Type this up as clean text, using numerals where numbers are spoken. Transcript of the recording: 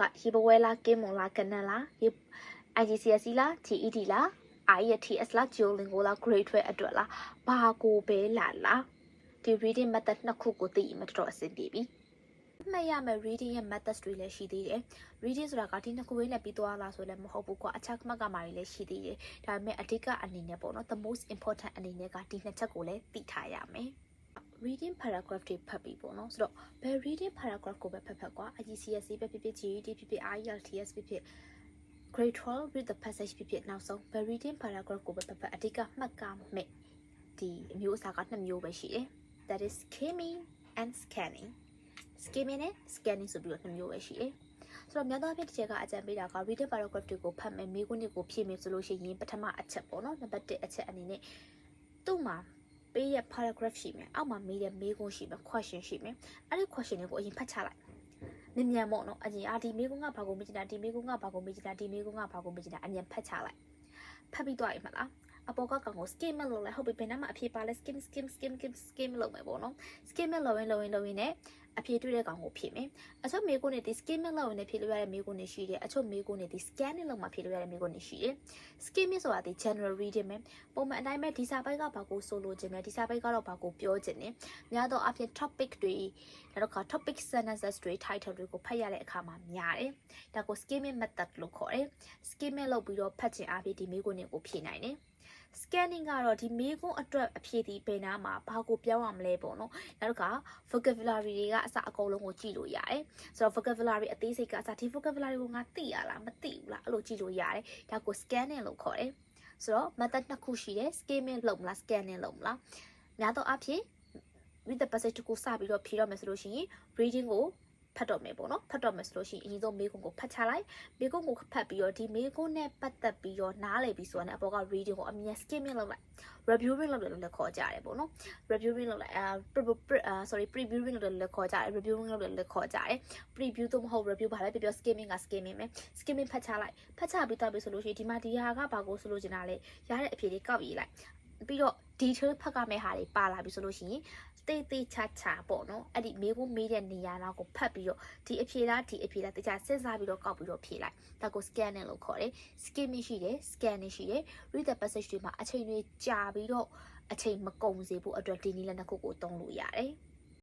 ကရေပွဲလားကင်းမွန်လားကနန်လားရေ IGCSE လား TET လား IELTS လား Duolingo လား Grade 12အတွက်လားဘာကိုပဲလားဒီ reading method နှစ်ခုကိုသိရင်မတော်တော်အဆင်ပြေပြီမှတ်ရမယ် reading ရဲ့ methods တွေလည်းရှိသေးတယ် reading ဆိုတာကဒီနှစ်ခုလေးနဲ့ပြီးသွားလားဆိုလည်းမဟုတ်ဘူးကွာအခြားမှတ်ကမှာတွေလည်းရှိသေးတယ်ဒါပေမဲ့အဓိကအနေနဲ့ပေါ့နော် the most important အနေနဲ့ကဒီနှစ်ချက်ကိုလည်းသိထားရမယ် reading paragraph တွေဖတ်ပြီးပေါ့နော်ဆိုတော့ဘယ် reading paragraph ကိုပဲဖတ်ကွာ IGCSE ပဲဖြစ်ဖြစ် GED ဖြစ်ဖြစ် IELTS ဖြစ်ဖြစ် grade 12 read the passage ဖြစ်ဖြစ်နောက်ဆုံးဘယ် reading paragraph ကိုပဲဖတ်အဓိကမှတ်ကမဲ့ဒီအမျိုးအစားကနှစ်မျိုးပဲရှိတယ် that is skimming and scanning skimming နဲ့ scanning ဆိုပြီးတော့နှစ်မျိုးပဲရှိတယ်ဆိုတော့များသောအားဖြင့်ဒီချက်ကအကြံပေးတာက reading paragraph တွေကိုဖတ်မယ်မိကုန်းတွေကိုဖြည့်မယ်ဆိုလို့ရှိရင်ပထမအချက်ပေါ့နော်နံပါတ်1အချက်အနေနဲ့သူ့မှာပေးရ paragraph ရှိမယ်အောက်မှာမေးတဲ့မေးခွန်းရှိမယ် question ရှိမယ်အဲ့ဒီ question တွေကိုအရင်ဖတ်ချလိုက်မြန်ပေါ့နော်အရင်ဒီမေးခွန်းကဘာကိုမေးချင်တာဒီမေးခွန်းကဘာကိုမေးချင်တာဒီမေးခွန်းကဘာကိုမေးချင်တာအရင်ဖတ်ချလိုက်ဖတ်ပြီးတော့အိမ်မလားအပေါ်ကကောင်ကို skim လုပ်လိုက်ဟုတ်ပြီဘယ်နှမှာအဖြေပါလဲ skim လုပ်မယ်ပေါ့နော် skim လုပ်ရင်နဲ့အဖြေတွေ့တဲ့ကောင်ကိုဖြည့်မယ်အချို့မေးခွန်းတွေဒီ skim လုပ်ရင်လည်းဖြည့်လို့ရတဲ့မေးခွန်းတွေရှိတယ်အချို့မေးခွန်းတွေဒီ scanning လုပ်မှဖြည့်လို့ရတဲ့မေးခွန်းတွေရှိတယ် skim ဆိုတာဒီ general reading ပဲပုံမှန်အတိုင်းပဲဒီစာပိုက်ကဘာကိုဆိုလိုချင်လဲဒီစာပိုက်ကတော့ဘာကိုပြောချင်လဲများသောအားဖြင့် topic တွေနောက်တော့ topic sentences တွေ title တွေကိုဖတ်ရတဲ့အခါမှာများတယ်ဒါကို skimming method လို့ခေါ်တယ် skimming လုပ်ပြီးတော့ဖတ်ချင်အားဖြင့်ဒီမေးခွန်းတွေကိုဖြည့်နိုင်တယ်scanning ကတော့ဒီမေးခွန်းအတွက်အဖြေဒီပေနာမှာဘာကိုပြောင်းရမလဲပေါ့နော်နောက်တစ်ခါ vocabulary တွေကအစအကုန်လုံးကိုကြည့်လို့ရတယ်ဆိုတော့ vocabulary အသေးစိတ်ကအစဒီ vocabulary ကိုငါသိရလားမသိဘူးလားအဲ့လိုကြည့်လို့ရတယ်ဒါကို scanning လို့ခေါ်တယ်ဆိုတော့ method နှစ်ခုရှိတယ် skimming လုပ်မလား scanning လုပ်မလားများသောအားဖြင့် read the passage ကိုစပြီးတော့ဖြေတော့မယ်ဆိုလို့ရှိရင် reading ကိုဖတ်တော့မယ်ပေါ့နော်ဖတ်တော့မယ်ဆိုလို့ရှိရင်အရင်ဆုံးမေးခွန်းကိုဖတ်ချလိုက်မေးခွန်းကိုဖတ်ပြီးတော့ဒီမေးခွန်းနဲ့ပတ်သက်ပြီးတော့နားလည်ပြီးဆိုတော့အပေါ်က reading ကိုအမြဲ skimming လုပ်လိုက် reviewing လုပ်တယ်လို့လည်းခေါ်ကြတယ်ပေါ့နော် reviewing လုပ်လိုက်previewing လုပ်တယ်လို့လည်းခေါ်ကြတယ် reviewing လုပ်တယ်လို့လည်းခေါ်ကြတယ် preview တော့မဟုတ် review ဘာလဲပြော skimming က skimming ပဲ skimming ဖတ်ချလိုက်ဖတ်ချပြီးတော့ပြီဆိုလို့ရှိရင်ဒီမှာဒီဟာကဘာကိုဆိုလို့ချင်တာလဲရတဲ့အဖြေတွေကောက်ရေးလိုက်ပြီးတော့ detail ဖတ်ကမဲ့ဟာတွေပါလာပြီဆိုလို့ရှိရင်တေးချာပေါ့နော်အဲ့ဒီမေးခွန်းမေးတဲ့နေရာတော့ကိုဖတ်ပြီးတော့ဒီအဖြေလားတခြားစဉ်းစားပြီးတော့ကောက်ပြီးတော့ဖြေလိုက်ဒါကို scanning လို့ခေါ်တယ် skimming ရှိတယ် scanning ရှိတယ် read the passage တွေမှာအချိန်တွေကြာပြီးတော့အချိန်မကုန်စေဖို့အတွက်ဒီနည်းလမ်းတစ်ခုကိုသုံးလို့ရတယ်